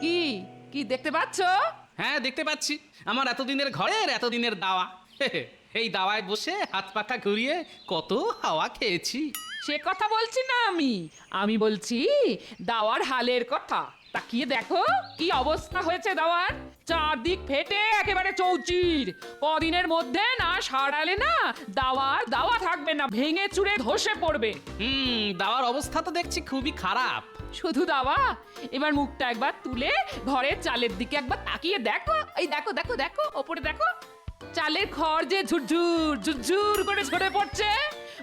কি কি দেখতে পাচ্ছ? হ্যাঁ, দেখতে পাচ্ছি। আমার এতদিনের ঘরের এতদিনের দাওয়া। এই দাওয়ায় বসে হাত পাখা ঘুরিয়ে কত হাওয়া খেয়েছি। সে কথা বলছি না আমি বলছি দাওয়ার হালের কথা। তাকিয়ে দেখো কি অবস্থা হয়েছে দাওয়ার, চারদিক ফেটে একেবারে চৌচির। কদিনের মধ্যে না সারালে না দাওয়া থাকবে না, ভেঙে চুরে ধসে পড়বে। দাওয়ার অবস্থা তো দেখছি খুবই খারাপ। শুধু দাওয়া, এবার মুখটা একবার তুলে ঘরের চালের দিকে একবার তাকিয়ে দেখো। এই দেখো দেখো দেখো, ওপরে দেখো, চালের খড় যে ঝুরঝুর ঝুরঝুর করে ঝরে পড়ছে।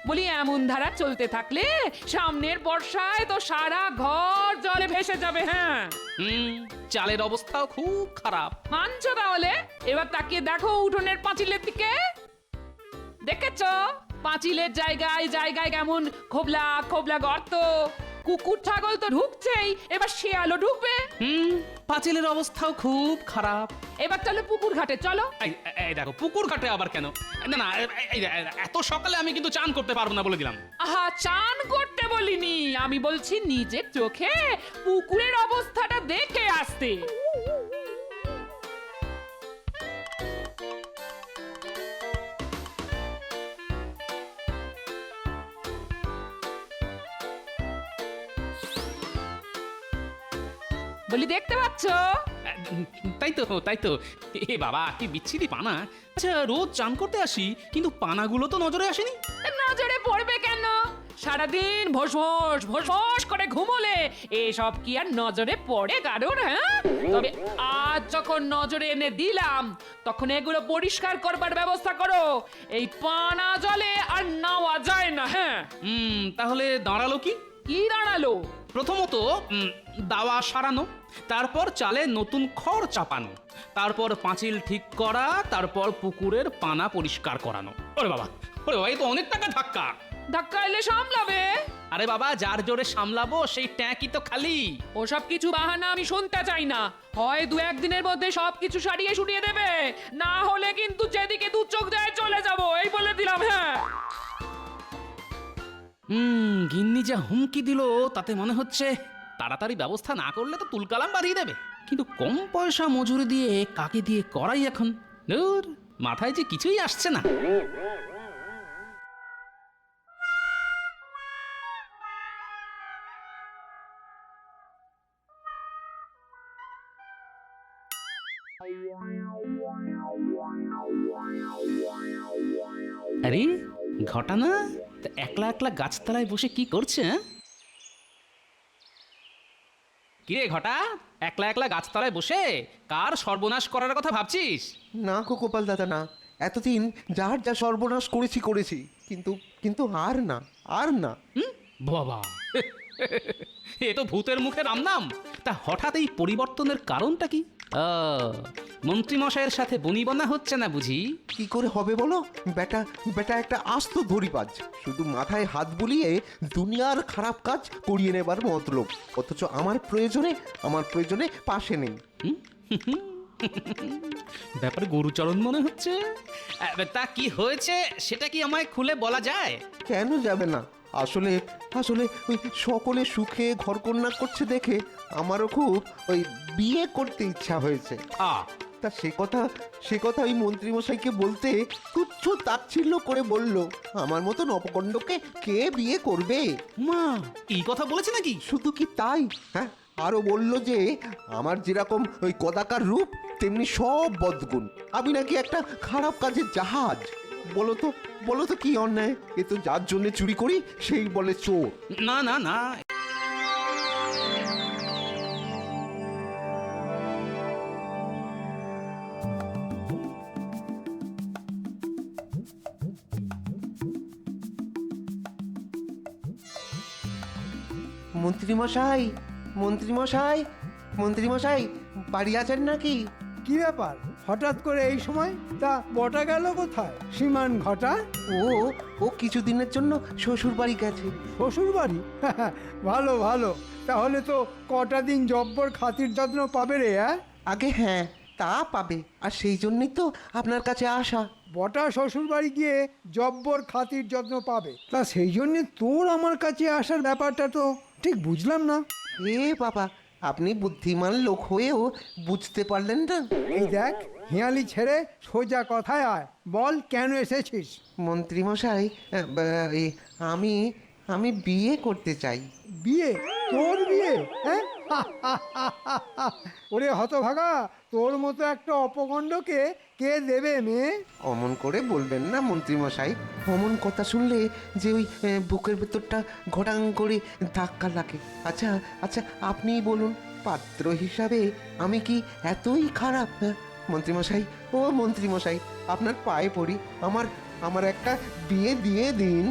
বলি এমন ধারা চলতে থাকলে সামনের বর্ষায় তো সারা ঘর জলে ভেসে যাবে। হ্যাঁ, চালের অবস্থাও খুব খারাপ। মানছো তাহলে? এবার তাকিয়ে দেখো উঠোনের পাঁচিলের দিকে। দেখেছো পাঁচিলের জায়গায় জায়গায় কেমন খোবলা খোবলা গর্ত? কুকুর ছাগল তো ঢুকছেই, এবার শিয়ালও ঢুকবে। পাঁচিলের অবস্থাও খুব খারাপ। এবার চলো পুকুর ঘাটে, চলো। এই দেখো, পুকুর ঘাটে আবার কেন? না না, এত সকালে আমি কিন্তু চান করতে পারবো না বলে দিলাম। আহা, চান করতে বলিনি, আমি বলছি নিজের চোখে পুকুরের অবস্থাটা দেখে আসতে। বলি দেখতে পাচ্ছ? তাই তো। এ বাবা, কি বিচ্ছিরি পানা। আচ্ছা, রোজ চান করতে আসি, কিন্তু পানাগুলো তো নজরে আসেনি। নজরে পড়বে কেন? সারাদিন ভোস ভোস করে ঘুমোলে এসব কি আর নজরে পড়ে কারোর? হ্যাঁ, তবে আজ যখন নজরে এনে দিলাম তখন এগুলো পরিষ্কার করবার ব্যবস্থা করো। এই পানা জলে আর নাওয়া যায় না। হ্যাঁ, তাহলে দাঁড়ালো কি? কি দাঁড়ালো? প্রথমত দাওয়া সারানো, তারপর চালে নতুন খড় চাপানো, তারপর পাঁচিল ঠিক করা, তারপর পুকুরের পানা পরিষ্কার করানো। ওরে বাবা, এই তো অনেক টাকা ধাক্কা। ধাক্কা এলে সামলাবে? আরে বাবা, যার জোরে সামলাবো সেই ট্যাঁকই তো খালি। ওসব কিছু বাহানা আমি শুনতে চাই না। হয় দু একদিনের মধ্যে সবকিছু সারিয়ে সুরিয়ে দেবে, না হলে কিন্তু যেদিকে দু চোখ যায় চলে যাব, এই বলে দিলাম। হ্যাঁ, গিন্নি যা হুমকি দিল তাতে মনে হচ্ছে তাড়াতাড়ি ব্যবস্থা না করলে তো তুলকালাম বাঁধিয়ে দেবে। কিন্তু কম পয়সা মজুরি দিয়ে কাকে দিয়ে করাই এখন? ধুর, মাথায় যে কিছুই আসছে না। আরে ঘটনা তা একলা একলা গাছতলায় বসে কি করছে? কিরে ঘটা, একলা একলা গাছতলায় বসে কার সর্বনাশ করার কথা ভাবছিস? না গো গোপাল দাদা, না। এতদিন যার যা সর্বনাশ করেছি, কিন্তু কিন্তু আর না। বাবা, এ তো ভূতের মুখে রাম নাম। তা হঠাৎ এই পরিবর্তনের কারণটা কি? মন্ত্রী মশাইয়ের সাথে বনিবনা হচ্ছে না বুঝি? কি করে হবে বলো? বেটা একটা আস্ত ধরিবাজ, শুধু মাথায় হাত বুলিয়ে দুনিয়ার খারাপ কাজ করিয়ে নেবার মতলব, অথচ আমার প্রয়োজনে পাশে নেই। ব্যাপারে গরুচরণ মনে হচ্ছে। তা কি হয়েছে সেটা কি আমায় খুলে বলা যায়? কেন যাবে না? আসলে ওই সকলে সুখে ঘরকন্যা করছে দেখে আমারও খুব ওই বিয়ে করতে ইচ্ছা হয়েছে। তা সে কথা ওই মন্ত্রীমশাইকে বলতে তুচ্ছ তাচ্ছিল্য করে বলল, আমার মতন অপকণ্ডকে কে বিয়ে করবে? মা এই কথা বলেছে নাকি? শুধু কি তাই, হ্যাঁ, আরো বলল যে আমার যেরকম ওই কদাকার রূপ তেমনি সব বদগুণ, আমি নাকি একটা খারাপ কাজের জাহাজ। বলো তো কি অন্যায়? এ তো যার জন্য চুরি করি সেই বলে চোর। না না না, মন্ত্রীমশাই বাড়ি আছেন নাকি? কি ব্যাপার, হঠাৎ করে এই সময়? তা বটা গেল কোথায়? সীমান ঘটা? ও কিছুদিনের জন্য শ্বশুর বাড়ি গেছে। শ্বশুর বাড়ি? ভালো ভালো, তাহলে তো কটা দিন জব্বর খাতির যত্ন পাবে রে। আগে হ্যাঁ, তা পাবে, আর সেই জন্যই তো আপনার কাছে আসা। বটা শ্বশুর বাড়ি গিয়ে জব্বর খাতির যত্ন পাবে, তা সেই জন্যে তোর আমার কাছে আসার ব্যাপারটা তো ঠিক বুঝলাম না। এ বাবা, আপনি বুদ্ধিমান লোক হয়েও বুঝতে পারলেন না। এই দেখ, হিয়ালি ছেড়ে সোজা কথায় আয়, বল কেন এসেছিস? মন্ত্রীমশাই, এই, আমি আমি বিয়ে করতে চাই। বিয়ে? তোর বিয়ে? হ্যাঁ? ওরে হতভাগা, তোর মতো একটা অপগণ্ডকে কে দেবে মেয়ে? অমন করে বলবেন না মন্ত্রীমশাই। অমন কথা শুনলে যে ওই বুকের ভেতরটা ঘটাং করে ধাক্কা লাগে। আচ্ছা আচ্ছা, আপনিই বলুন, পাত্র হিসাবে আমি কি এতই খারাপ? হ্যাঁ মন্ত্রীমশাই, ও মন্ত্রীমশাই, আপনার পায়ে পড়ি, আমার আমার একটা বিয়ে দিয়ে দিন।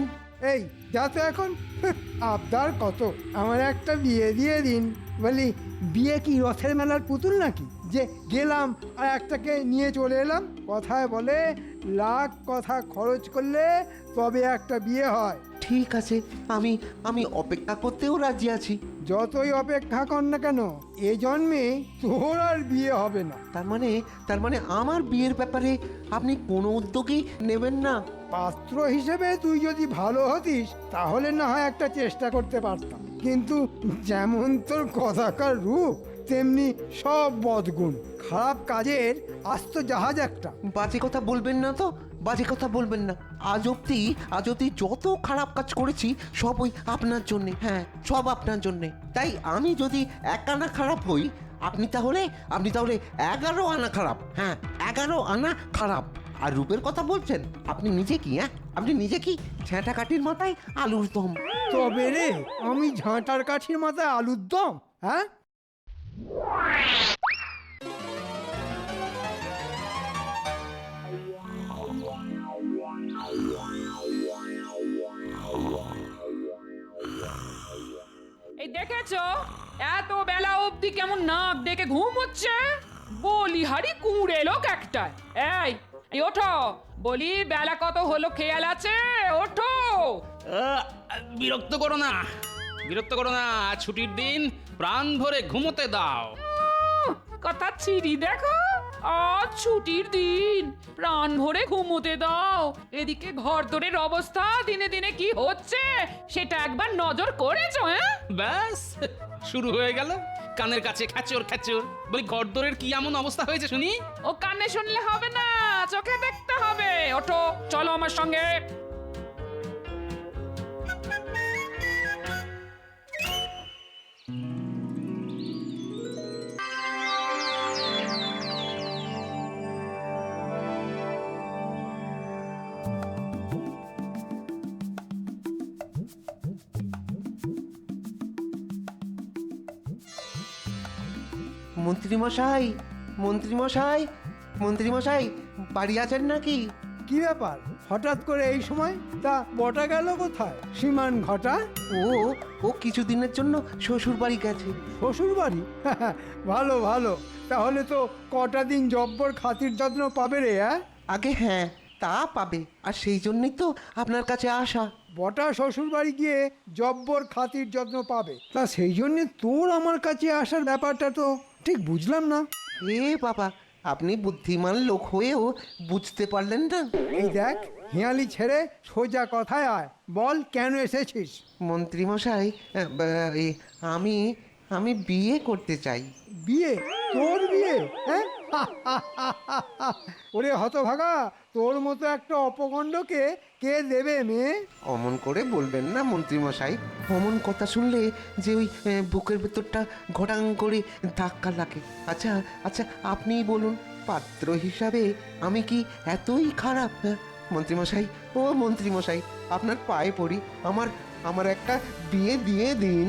এই যা তো এখন, আবদার কত, আমার একটা বিয়ে দিয়ে দিন। বলি, বিয়ে কি রথের মেলার পুতুল নাকি যে গেলাম আর একটাকে নিয়ে চলে এলাম? কথায় বলে, লাখ কথা খরচ করলে তবে একটা বিয়ে হয়। ঠিক আছে, আমি আমি অপেক্ষা করতেও রাজি আছি। যতই অপেক্ষা কর না কেন, এ জন্মে তোর আর বিয়ে হবে না। তার মানে আমার বিয়ের ব্যাপারে আপনি কোনো উদ্যোগই নেবেন না? পাত্র হিসেবে তুই যদি ভালো হতিস তাহলে না হয় একটা চেষ্টা করতে পারতাম, কিন্তু যেমন তোর কথাকার রূপ তেমনি সব বদগুণ, খারাপ কাজের আস্ত জাহাজ একটা। বাজে কথা বলবেন না তো, বাজে কথা বলবেন না। আজ অব্দি যত খারাপ কাজ করেছি সব ওই আপনার জন্যে। হ্যাঁ, সব আপনার জন্যে। তাই আমি যদি এক আনা খারাপ হই, আপনি তাহলে 11 আনা খারাপ। হ্যাঁ, 11 আনা খারাপ। আর রূপের কথা বলছেন, আপনি নিজে কি? হ্যাঁ, আপনি নিজে কি ঝ্যাঁটা কাঠির মাথায় আলুর দম? তবে রে, আমি ঝাঁটার কাঠির মাথায় আলুর দম? হ্যাঁ, এই দেখেছো, এত বেলা অবধি কেমন নাক ডেকে ঘুম হচ্ছে? বলিহারি কুঁড়ে লোক একটা। এই এই ওঠো, বলি বেলা কত হলো খেয়াল আছে? ওঠো। বিরক্ত করো না, বিরক্ত করো না। ছুটির দিন, প্রাণ ভরে ঘুমোতে দাও। কথা ছিড়ি দেখো, আজ ছুটির দিন, প্রাণ ভরে ঘুমোতে দাও। এদিকে ঘর দরের অবস্থা দিনে দিনে কি হচ্ছে সেটা একবার নজর করেছো? হ্যাঁ, ব্যাস শুরু হয়ে গেল কানের কাছে খ্যাচর খ্যাচর। বলি, ঘরদোরের কি এমন অবস্থা হয়েছে শুনি? ও কানে শুনলে হবে না, চোখে দেখতে হবে। ওঠো, চলো আমার সঙ্গে। মন্ত্রীমশাই, মন্ত্রীমশাই, মন্ত্রীমশাই, বাড়ি আছেন নাকি? কি ব্যাপার হঠাৎ করে এই সময়? তা বটা গেল কোথায়? সীমান ঘটা? ও ও কিছুদিনের জন্য শ্বশুর বাড়ি গেছে। শ্বশুর বাড়ি? ভালো ভালো, তাহলে তো কটা দিন জব্বর খাতির যত্ন পাবে রে। হ্যাঁ, আগে হ্যাঁ, তা পাবে, আর সেই জন্যই তো আপনার কাছে আসা। বটা শ্বশুর বাড়ি গিয়ে জব্বর খাতির যত্ন পাবে, তা সেই জন্য তোর আমার কাছে আসার ব্যাপারটা তো ঠিক বুঝলাম না। এ বাবা, আপনি বুদ্ধিমান লোক হয়েও বুঝতে পারলেন না? এই দেখ, হিয়ালি ছেড়ে সোজা কথায় আয়, বল কেন এসেছিস? মন্ত্রীমশাই, এই, আমি আমি বিয়ে করতে চাই। বিয়ে? তোর বিয়ে? হ্যাঁ? ওরে হতভাগা, তোর মতো একটা অপগণ্ডকে কে দেবে মেয়ে? অমন করে বলবেন না মন্ত্রীমশাই। অমন কথা শুনলে যে ওই বুকের ভেতরটা ঘটাং করে ধাক্কা লাগে। আচ্ছা আচ্ছা, আপনিই বলুন, পাত্র হিসাবে আমি কি এতই খারাপ? হ্যাঁ মন্ত্রীমশাই, ও মন্ত্রীমশাই, আপনার পায়ে পড়ি, আমার একটা বিয়ে দিয়ে দিন।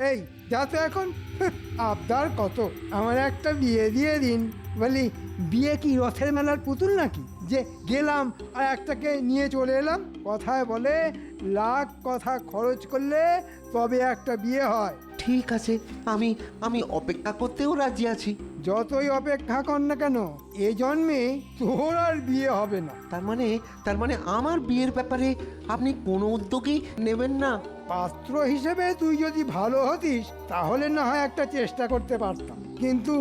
এই যা তো এখন, আবদার কত, আমার একটা বিয়ে দিয়ে দিন। বলি, বিয়ে কি রথের মেলার পুতুল নাকি যে গেলাম আর একটাকে নিয়ে চলে এলাম? কথায় বলে, লাখ কথা খরচ করলে তবে একটা বিয়ে হয়। ঠিক আছে, আমি অপেক্ষা করতেও রাজি আছি। যতই অপেক্ষা কর না কেন, এ জন্মে তোর আর বিয়ে হবে না। তার মানে আমার বিয়ের ব্যাপারে আপনি কোনো উদ্যোগই নেবেন না? পাত্র হিসেবে তুই যদি ভালো হতিস তাহলে না হয় একটা চেষ্টা করতে পারতাম, কিন্তু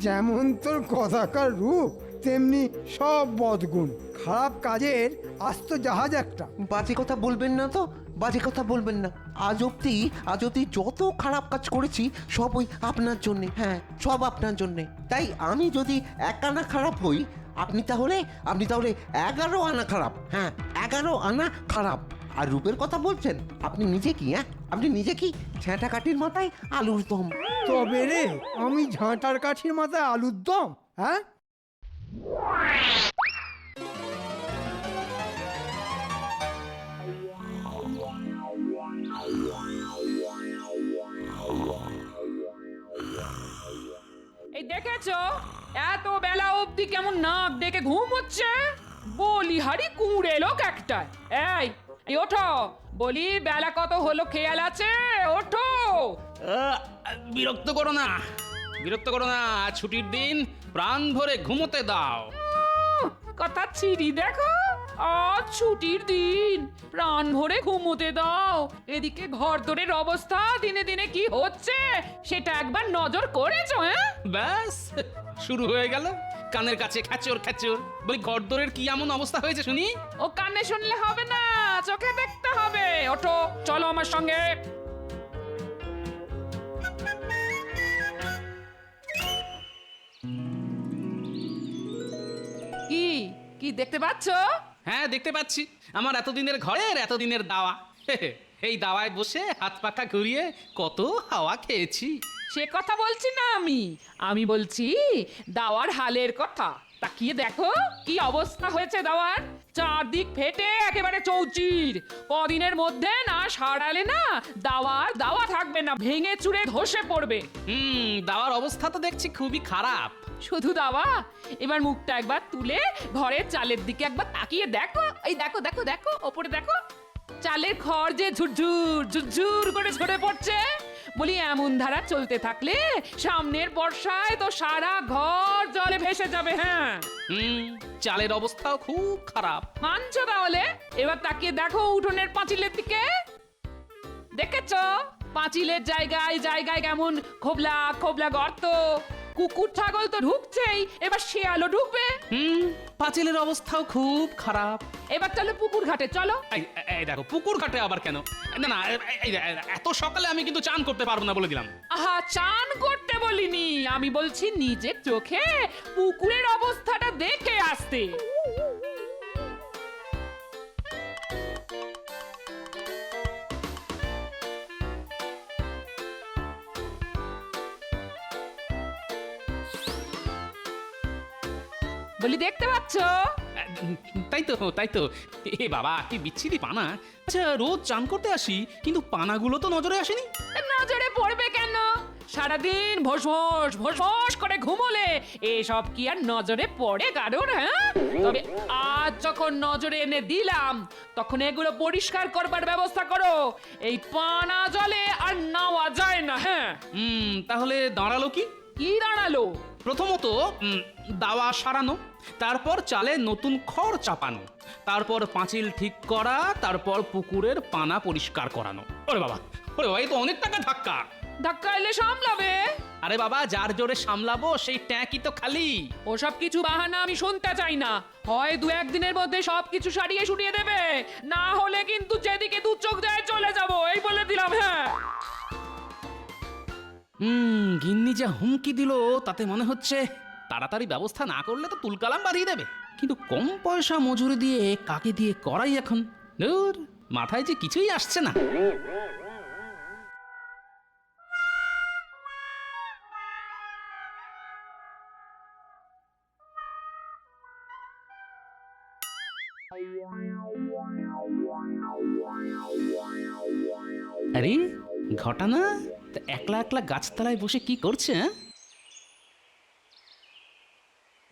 যেমন তোর কথাকার রূপ তেমনি সব বদগুণ, খারাপ কাজের আস্ত জাহাজ একটা। বাজে কথা বলবেন না তো, বাজে কথা বলবেন না। আজ অব্দি যত খারাপ কাজ করেছি সব ওই আপনার জন্যে। হ্যাঁ, সব আপনার জন্যে। তাই আমি যদি 1 আনা খারাপ হই, আপনি তাহলে 11 আনা খারাপ। হ্যাঁ, 11 আনা খারাপ। আর রূপের কথা বলছেন, আপনি নিজে কি? হ্যাঁ, আপনি নিজে কি? ঝ্যাঁটা কাঠির মাথায় আলুর দম। তবে রে, আমি ঝাঁটার কাঠির মাথায় আলুর দম? হ্যাঁ, এই দেখেছো, এত বেলা অবধি কেমন নাক ডেকে ঘুম হচ্ছে। বলিহারি কুঁড়ে লোক একটা। এই এই ওঠো, বলি বেলা কত হলো খেয়াল আছে? ওঠো। বিরক্ত করো না, বিরক্ত করো না। ছুটির দিন, প্রাণ ভরে ঘুমোতে দাও। কথা ছিড়ি দেখো, আজ ছুটির দিন, প্রাণ ভরে ঘুমোতে দাও। এদিকে ঘর দরের অবস্থা দিনে দিনে কি হচ্ছে সেটা একবার নজর করেছো? হ্যাঁ, ব্যাস শুরু হয়ে গেল কানের কাছে খ্যাচর খ্যাচর। বলি ঘরদোরের কি এমন অবস্থা হয়েছে শুনি? ও কানে শুনলে হবে না, চোখে দেখতে হবে। ওঠো, চলো আমার সঙ্গে। কি কি দেখতে পাচ্ছ? হ্যাঁ, দেখতে পাচ্ছি। আমার এতদিনের ঘরের এতদিনের দাওয়া। এই দাওয়ায় বসে হাত পাখা ঘুরিয়ে কত হাওয়া খেয়েছি। সে কথা বলছি না আমি বলছি দাওয়ার হালের কথা। তাকিয়ে দেখো কি অবস্থা হয়েছে দাওয়ার। চারদিক ফেটে একেবারে চৌচির। কদিনের মধ্যে না সারালে না দাওয়া থাকবে না, ভেঙে চুরে ধসে পড়বে। দাওয়ার অবস্থা তো দেখছি খুবই খারাপ। শুধু দাওয়া, এবার মুখটা একবার তুলে ঘরের চালের দিকে একবার তাকিয়ে দেখো। এই দেখো দেখো দেখো, ওপরে দেখো। চালের খড় যে ঝুরঝুর ঝুরঝুর করে ঝরে পড়ছে। বলি এমন ধারা চলতে থাকলে সামনের বর্ষায় তো সারা ঘর জলে ভেসে যাবে। হ্যাঁ, চালের অবস্থাও খুব খারাপ। মানছো তাহলে? এবার তাকিয়ে দেখো উঠোনের পাঁচিলের দিকে। দেখেছো পাঁচিলের জায়গায় জায়গায় কেমন খোবলা খোবলা গর্ত। কুকুর ছাগল তো ঢুকছেই, এবার শিয়ালও ঢুকবে। পাঁচিলের অবস্থাও খুব খারাপ। এবার চলো পুকুর ঘাটে, চলো। এই দেখো, পুকুর ঘাটে আবার কেন? না না, এত সকালে আমি কিন্তু চান করতে পারবো না বলে দিলাম। আহা, চান করতে বলিনি, আমি বলছি নিজের চোখে পুকুরের অবস্থাটা দেখে আসতে। বলি দেখতে পাচ্ছ? তাই তো। এ বাবা, কি বিচ্ছিরি পানা। আচ্ছা, রোজ চান করতে আসি, কিন্তু পানাগুলো তো নজরে আসেনি। নজরে পড়বে কেন? সারাদিন ভোস ভোস করে ঘুমোলে এসব কি আর নজরে পড়ে কারোর? হ্যাঁ, তবে আজ যখন নজরে এনে দিলাম, তখন এগুলো পরিষ্কার করবার ব্যবস্থা করো। এই পানা জলে আর নাওয়া যায় না। হ্যাঁ, তাহলে দাঁড়ালো কি? কি দাঁড়ালো? প্রথমত দাওয়া সারানো, তারপর চালে নতুন খড় চাপানো, তারপর পাঁচিল ঠিক করা, তারপর পুকুরের পানা পরিষ্কার করানো। ওরে বাবা, এই তো অনেক টাকা ধাক্কা। ধাক্কা এলে সামলাবে। আরে বাবা, যার জোরে সামলাবো সেই ট্যাঁকি তো খালি। ওসব কিছু বাহানা আমি শুনতে চাই না। হয় 2-1 দিনের মধ্যে সবকিছু সারিয়ে সুরিয়ে দেবে, না হলে কিন্তু যেদিকে দু চোখ যায় চলে যাব, এই বলে দিলাম। হ্যাঁ, গিন্নি যা হুমকি দিল তাতে মনে হচ্ছে তাড়াতাড়ি ব্যবস্থা না করলে তো তুলকালাম বাঁধিয়ে দেবে। কিন্তু কম পয়সা মজুরি দিয়ে কাকে দিয়ে করাই এখন? ধুর, মাথায় যে কিছুই আসছে না। আরে ঘটনা তা একলা একলা গাছতলায় বসে কি করছে?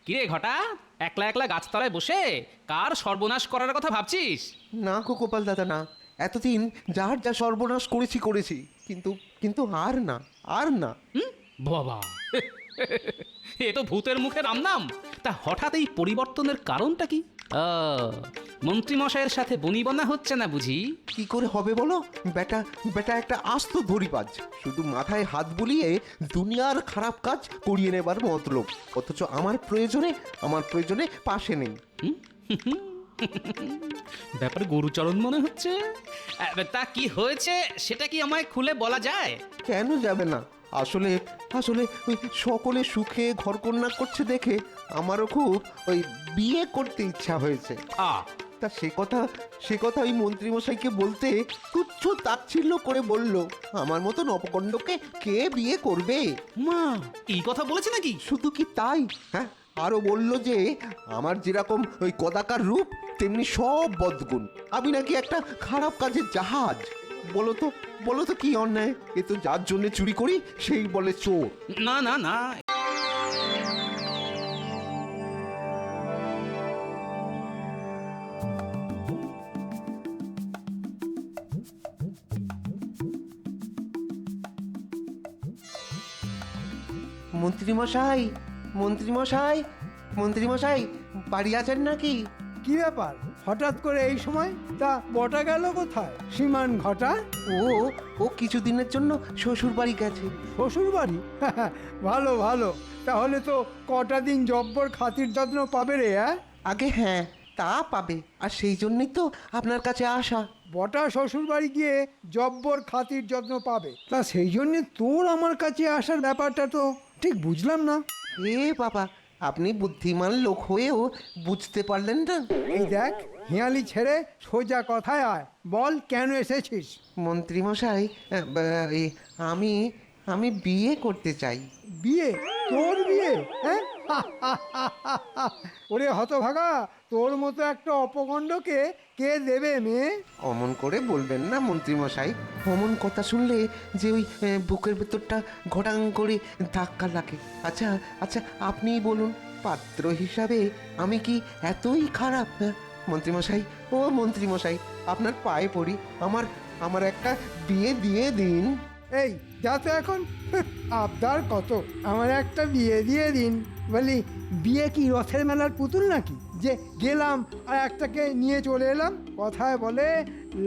কিরে ঘটা, একলা একলা গাছতলায় বসে কার সর্বনাশ করার কথা ভাবছিস? না গো গোপাল দাদা, না। এতদিন যার যা সর্বনাশ করেছি, কিন্তু আর না। বাবা, এ তো ভূতের মুখে রাম নাম। তা হঠাৎ এই পরিবর্তনের কারণটা কি? মন্ত্রী মশাইয়ের সাথে বনিবনা হচ্ছে না বুঝি? কি করে হবে বলো? বেটা একটা আস্ত ধরিবাজ, শুধু মাথায় হাত বুলিয়ে দুনিয়ার খারাপ কাজ করিয়ে নেবার মতলব, অথচ আমার প্রয়োজনে পাশে নেই। ব্যাপারে গরুচরণ মনে হচ্ছে। তা কি হয়েছে সেটা কি আমায় খুলে বলা যায়? কেন যাবে না? আসলে আসলে ওই সকলে সুখে ঘরকন্যা করছে দেখে আমারও খুব ওই বিয়ে করতে ইচ্ছা হয়েছে। তা সে কথা ওই মন্ত্রীমশাইকে বলতে তুচ্ছ তাচ্ছিল্য করে বলল, আমার মতন অপকণ্ডকে কে বিয়ে করবে? মা এই কথা বলেছে নাকি? শুধু কি তাই, হ্যাঁ, আরো বলল যে আমার যেরকম ওই কদাকার রূপ তেমনি সব বদগুণ, আমি নাকি একটা খারাপ কাজের জাহাজ। বলো তো কি অন্যায়? এ তো যার জন্য চুরি করি সেই বলে চোর। না না না, মন্ত্রীমশাই, মন্ত্রীমশাই, মন্ত্রীমশাই, বাড়ি আছেন নাকি? কি ব্যাপার হঠাৎ করে এই সময়? তা বটা গেল কোথায়? সীমান ঘটা? ও কিছুদিনের জন্য শ্বশুর বাড়ি গেছে। শ্বশুর বাড়ি? ভালো ভালো, তাহলে তো কটা দিন জব্বর খাতির যত্ন পাবে রে। আগে হ্যাঁ, তা পাবে, আর সেই জন্যই তো আপনার কাছে আসা। বটা শ্বশুর বাড়ি গিয়ে জব্বর খাতির যত্ন পাবে, তা সেই জন্যে তোর আমার কাছে আসার ব্যাপারটা তো ঠিক বুঝলাম না। এ বাবা, আপনি বুদ্ধিমান লোক হয়েও বুঝতে পারলেন না? এই দেখ, হিয়ালি ছেড়ে সোজা কথায় আয়, বল কেন এসেছিস? মন্ত্রীমশাই, আমি আমি বিয়ে করতে চাই। বিয়ে? তোর বিয়ে? হ্যাঁ? ওরে হতভাগা, তোর মতো একটা অপকণ্ডকে কে দেবে মেয়ে? অমন করে বলবেন না মন্ত্রীমশাই, অমন কথা শুনলে যে ওই বুকের ভেতরটা ঘটাং করে ধাক্কা লাগে। আচ্ছা আচ্ছা, আপনিই বলুন, পাত্র হিসাবে আমি কি এতই খারাপ? হ্যাঁ মন্ত্রীমশাই, ও মন্ত্রীমশাই, আপনার পায়ে পড়ি, আমার একটা বিয়ে দিয়ে দিন। এই যা তো এখন, আবদার কত, আমার একটা বিয়ে দিয়ে দিন। বলি, বিয়ে কি রথের মেলার পুতুল নাকি যে গেলাম আর একটাকে নিয়ে চলে এলাম? কথায় বলে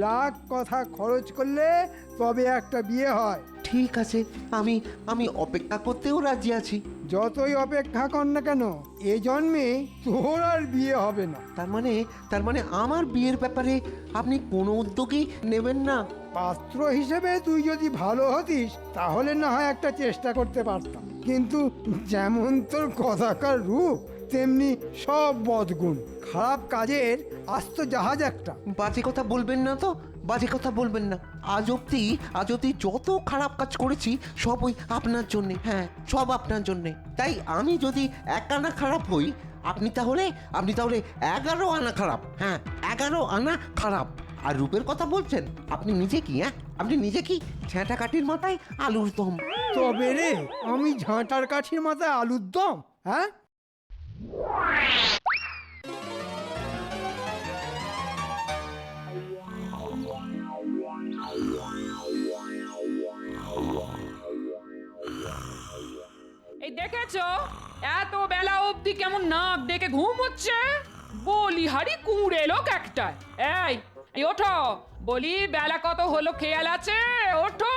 লাখ কথা খরচ করলে তবে একটা বিয়ে হয়। ঠিক আছে, আমি অপেক্ষা করতেও রাজি আছি। যতই অপেক্ষা কর না কেন, এ জন্মে তোর আর বিয়ে হবে না। তার মানে আমার বিয়ের ব্যাপারে আপনি কোনো উদ্যোগই নেবেন না? পাত্র হিসেবে তুই যদি ভালো হতিস তাহলে না হয় একটা চেষ্টা করতে পারতাম, কিন্তু যেমন তোর কথাকার রূপ তেমনি সব বদগুণ, খারাপ কাজের আস্ত জাহাজ একটা। বাজে কথা বলবেন না তো, বাজে কথা বলবেন না। আজ অব্দি যত খারাপ কাজ করেছি সব ওই আপনার জন্যে, হ্যাঁ সব আপনার জন্যে। তাই আমি যদি 1 আনা খারাপ হই, আপনি তাহলে 11 আনা খারাপ, হ্যাঁ 11 আনা খারাপ। আর রূপের কথা বলছেন, আপনি নিজে কি, হ্যাঁ আপনি নিজে কি ঝ্যাঁটা কাঠির মাথায় আলুর দম? তবে রে, আমি ঝাঁটার কাঠির মাথায় আলুর দম? হ্যাঁ, এই দেখেছো, এত বেলা অবধি কেমন নাক ডেকে ঘুম হচ্ছে? বলিহারি কুঁড়ে লোক একটা। এই এই ওঠো, বলি বেলা কত হলো খেয়াল আছে? ওঠো।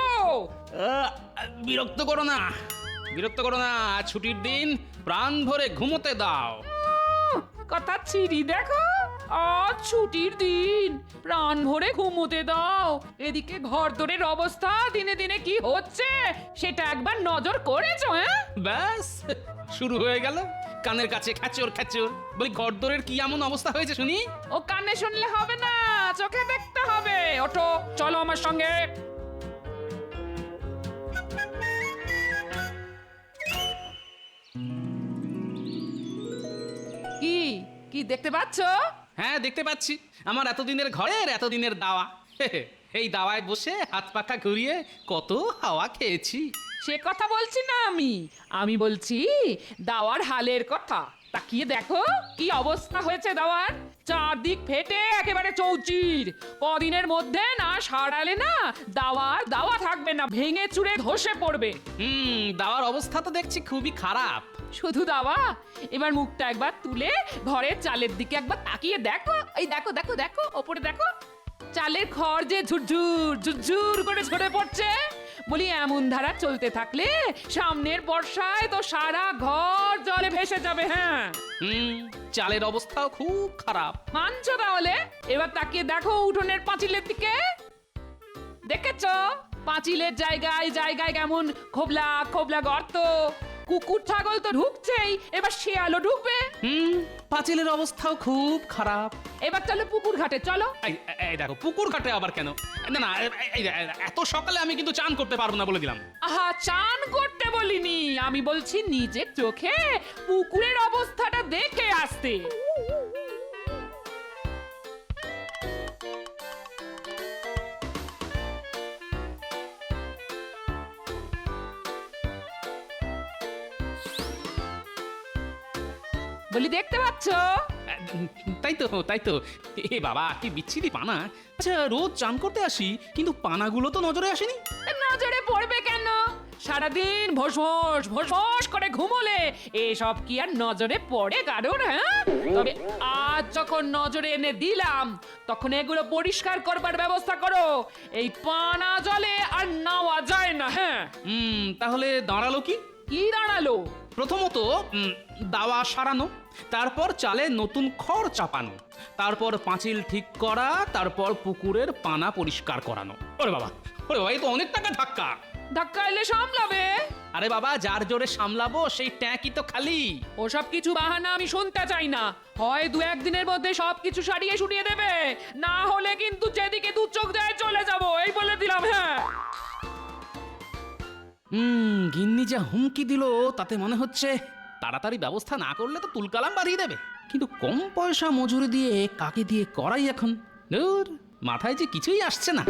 বিরক্ত করো না, আজ ছুটির দিন, প্রাণ ভরে ঘুমোতে দাও। কথা ছিড়ি দেখো, আজ ছুটির দিন, প্রাণ ভরে ঘুমোতে দাও। এদিকে ঘর দরের অবস্থা দিনে দিনে কি হচ্ছে সেটা একবার নজর করেছো? হ্যাঁ, ব্যাস শুরু হয়ে গেল, কানের কাছে খ্যাচর খ্যাচর। বলি ঘরদোরের কি এমন অবস্থা হয়েছে শুনি? ও কানে শুনলে হবে না, চোখে দেখতে হবে। ওঠো, চলো আমার সঙ্গে। কি কি দেখতে পাচ্ছ? হ্যাঁ দেখতে পাচ্ছি, আমার এতদিনের ঘরের এতদিনের দাওয়া। এই দাওয়ায় বসে হাত পাখা ঘুরিয়ে কত হাওয়া খেয়েছি। সে কথা বলছি না আমি বলছি দাওয়ার হালের কথা। তাকিয়ে দেখো কি অবস্থা হয়েছে দাওয়ার, চারদিক ফেটে একেবারে চৌচির। কদিনের মধ্যে না সারালে না দাওয়া থাকবে না, ভেঙে চুরে ধসে পড়বে। দাওয়ার অবস্থা তো দেখছি খুবই খারাপ। শুধু দাওয়া, এবার মুখটা একবার তুলে ঘরের চালের দিকে একবার তাকিয়ে দেখো। এই দেখো দেখো দেখো, ওপরে দেখো, চালের খড় যে ঝুরঝুর করে ঝরে পড়ছে। বলি এমন ধারা চলতে থাকলে সামনের বর্ষায় তো সারা ঘর জল জলে ভেসে যাবে। হ্যাঁ, চালের অবস্থাও খুব খারাপ। মানছো তাহলে? এবার তাকিয়ে দেখো উঠোনের পাঁচিলের দিকে। দেখেছো পাঁচিলের জায়গায় জায়গায় কেমন খোবলা খোবলা গর্ত? কুকুর ছাগল তো ঢুকছেই, এবার শিয়ালও ঢুকবে। পাঁচিলের অবস্থাও খুব খারাপ। এবার চলো পুকুর ঘাটে, চলো। এই দেখো, পুকুর ঘাটে আবার কেন? না না, এত সকালে আমি কিন্তু চান করতে পারবো না বলে দিলাম। আহা, চান করতে বলিনি, আমি বলছি নিজের চোখে পুকুরের অবস্থাটা দেখে আসতে। বলি দেখতে পাচ্ছ? তাই তো। এ বাবা, কি বিচ্ছিরি পানা। আচ্ছা, রোজ চান করতে আসি, কিন্তু পানাগুলো তো নজরে আসেনি। নজরে পড়বে কেন? সারাদিন ভোস ভোস ভোস ভোস করে ঘুমোলে এসব কি আর নজরে পড়ে কারোর? হ্যাঁ, তবে আজ যখন নজরে এনে দিলাম, তখন এগুলো পরিষ্কার করবার ব্যবস্থা করো। এই পানা জলে আর নাওয়া যায় না। হ্যাঁ, তাহলে দাঁড়ালো কি? কি দাঁড়ালো? প্রথমত দাওয়া সারানো, তারপর চালে নতুন খড় চাপানো, তারপর পাঁচিল ঠিক করা, তারপর পুকুরের পানা পরিষ্কার করানো। ওরে বাবা, এই তো অনেক টাকা ধাক্কা। ধাক্কা এলে সামলাবে। আরে বাবা, যার জোরে সামলাবো সেই ট্যাঁকই তো খালি। ওসব কিছু বাহানা আমি শুনতে চাই না। হয় দু একদিনের মধ্যে সবকিছু সারিয়ে সুরিয়ে দেবে, না হলে কিন্তু যেদিকে দু চোখ যায় চলে যাব, এই বলে দিলাম। হ্যাঁ, গিন্নি যা হুমকি দিল, তাতে মনে হচ্ছে তাড়াতাড়ি ব্যবস্থা না করলে তো তুলকালাম বাড়িয়ে দেবে। কিন্তু কম পয়সা মজুরি দিয়ে কাকে দিয়ে করাই এখন? ধুর, মাথায় যে কিছুই আসছে না।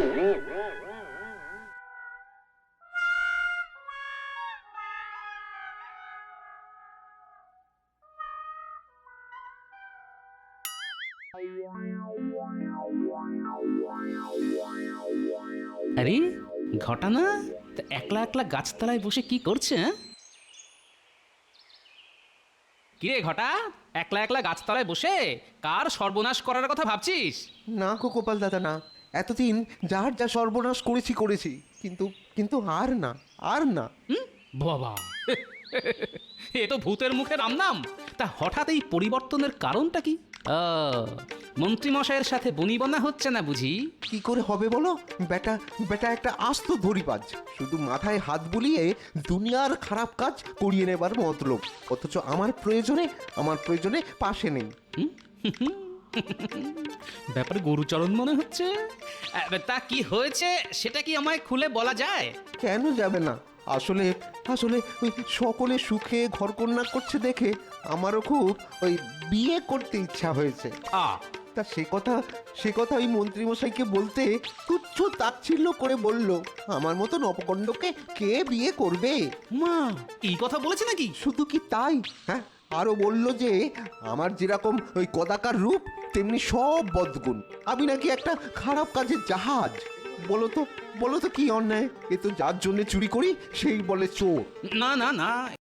আরে ঘটনা তা একলা একলা গাছতলায় বসে কি করছে? কিরে ঘটা, একলা একলা গাছতলায় বসে কার সর্বনাশ করার কথা ভাবছিস? না গো গোপাল দাদা, না। এতদিন যার যা সর্বনাশ করেছি, কিন্তু কিন্তু আর না। বাবা, এ তো ভূতের মুখে রাম নাম। তা হঠাৎ এই পরিবর্তনের কারণটা কি? মন্ত্রী মশাইয়ের সাথে বনিবনা হচ্ছে না বুঝি? কি করে হবে বলো? বেটা একটা আস্ত ধরিবাজ, শুধু মাথায় হাত বুলিয়ে দুনিয়ার খারাপ কাজ করিয়ে নেবার মতলব, অথচ আমার প্রয়োজনে পাশে নেই। ব্যাপারে গরুচরণ মনে হচ্ছে। তা কি হয়েছে সেটা কি আমায় খুলে বলা যায়? কেন যাবে না? আসলে ওই সকলে সুখে ঘরকন্যা করছে দেখে আমারও খুব ওই বিয়ে করতে ইচ্ছা হয়েছে। তা সে কথা ওই মন্ত্রী মশাইকে বলতে তুচ্ছ তাচ্ছিল্য করে বলল, আমার মতন অপকণ্ডকে কে বিয়ে করবে? মা, এই কথা বলেছে নাকি? শুধু কি তাই, হ্যাঁ, আরো বলল যে আমার যেরকম ওই কদাকার রূপ, তেমনি সব বদগুণ। আমি নাকি একটা খারাপ কাজের জাহাজ। বলো তো কি অন্যায়? এ তো যার জন্য চুরি করি সেই বলে চোর। না না না,